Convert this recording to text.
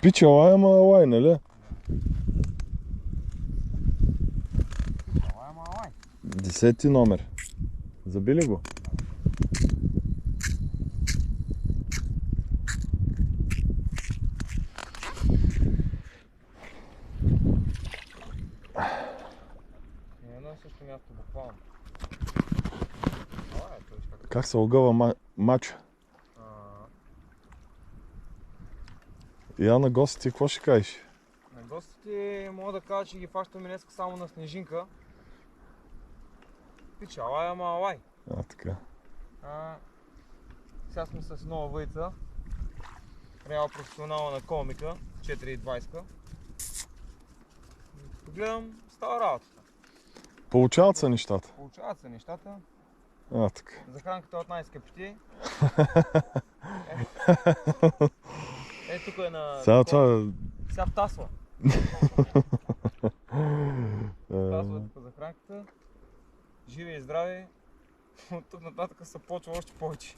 Пичала, ама лай, нали? Пичала, ама лай. 10 номер. Забили го? Едно и също място, буквално. Лай, той как. Как се огъва мачо? Я на гостите, какво ще кажеш? На гостите мога да кажа, че ги фащаме днес само на снежинка. Пичала, ама лай. Така. Сега сме с нова въйца. Реал професионала на комика, 4,20. Гледам, става работата. Получават се нещата. Получават се нещата. Така. За хранката от най-скъпите. Тук е на... Сега това... Сега втасва. Втасва тук за хранката. Живи и здрави. От тук нататък се почва още повече.